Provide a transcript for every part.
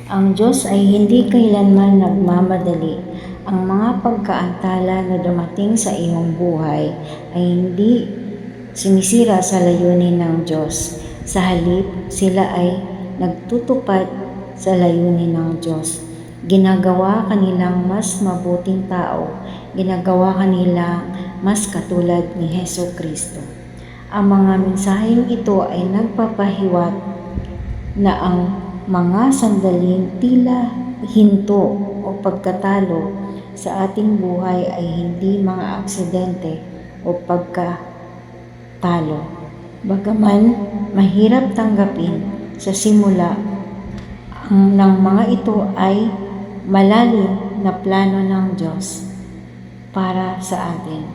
Ang Diyos ay hindi kailanman nagmamadali. Ang mga pagkaantala na dumating sa iyong buhay ay hindi sinisira sa layunin ng Diyos. Sa halip, sila ay nagtutupad sa layunin ng Diyos. Ginagawa kanilang mas mabuting tao. Ginagawa kanilang mas katulad ni Hesus Kristo. Ang mga mensaheng ito ay nagpapahiwatig na ang mga sandaling tila hinto o pagkatalo sa ating buhay ay hindi mga aksidente o pagkatalo. Bagaman mahirap tanggapin sa simula, ng mga ito ay malalim na plano ng Diyos para sa atin.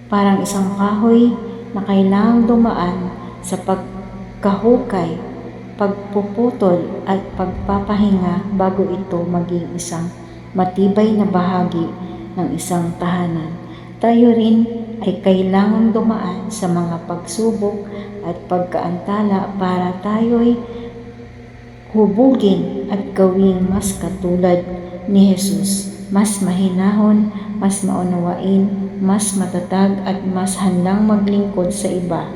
Parang isang kahoy na kailangang dumaan sa pagkahukay, pagpuputol at pagpapahinga bago ito maging isang matibay na bahagi ng isang tahanan. Tayo rin ay kailangang dumaan sa mga pagsubok at pagkaantala para tayo'y hubugin at gawing mas katulad ni Hesus, mas mahinahon, mas maunawain, mas matatag at mas handang maglingkod sa iba.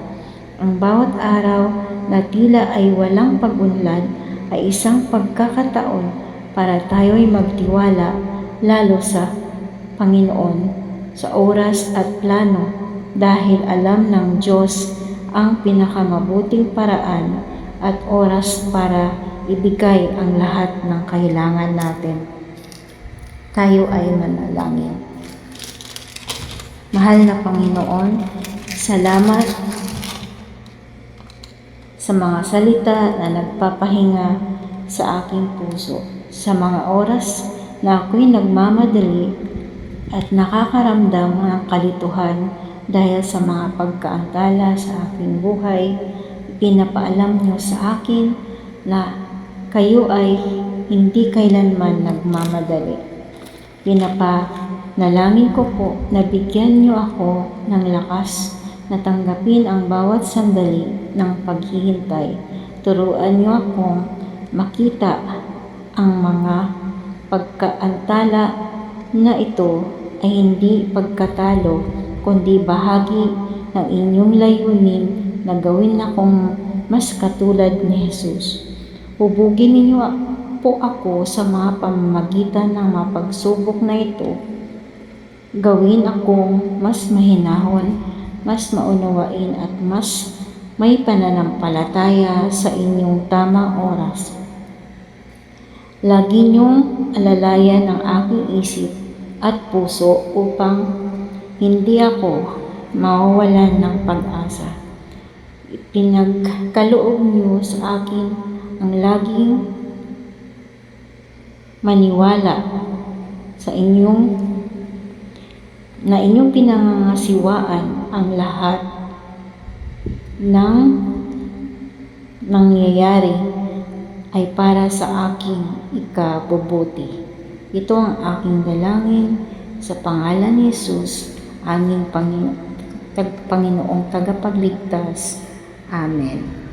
Ang bawat araw na tila ay walang pag-unlad ay isang pagkakataon para tayo'y magtiwala lalo sa Panginoon, sa oras at plano, dahil alam ng Diyos ang pinakamabuting paraan at oras para ibigay ang lahat ng kailangan natin. Tayo ay manalangin. Mahal na Panginoon, salamat sa mga salita na nagpapahinga sa aking puso, sa mga oras na ako'y nagmamadali at nakakaramdam ng kalituhan dahil sa mga pagkaantala sa aking buhay. Pinapaalam niyo sa akin na kayo ay hindi kailanman nagmamadali. Nalangin ko po na bigyan niyo ako ng lakas na tanggapin ang bawat sandali ng paghihintay. Turuan niyo akong makita ang mga pagkaantala na ito ay hindi pagkatalo, kundi bahagi ng inyong layunin na gawin akong mas katulad ni Hesus. Hubugin ninyo po ako sa mga pamamagitan ng mga pagsubok na ito. Gawin akong mas mahinahon, mas maunawain at mas may pananampalataya sa inyong tamang oras. Lagi niyong alalayan ang aking isip at puso upang hindi ako mawawalan ng pag-asa. Pinagkaloob niyo sa akin ang laging maniwala sa inyong pinangangasiwaan ang lahat ng nangyayari ay para sa aking ikabubuti. Ito ang aking dalangin sa pangalan ni Hesus, aming Panginoong tagapagligtas. Amen.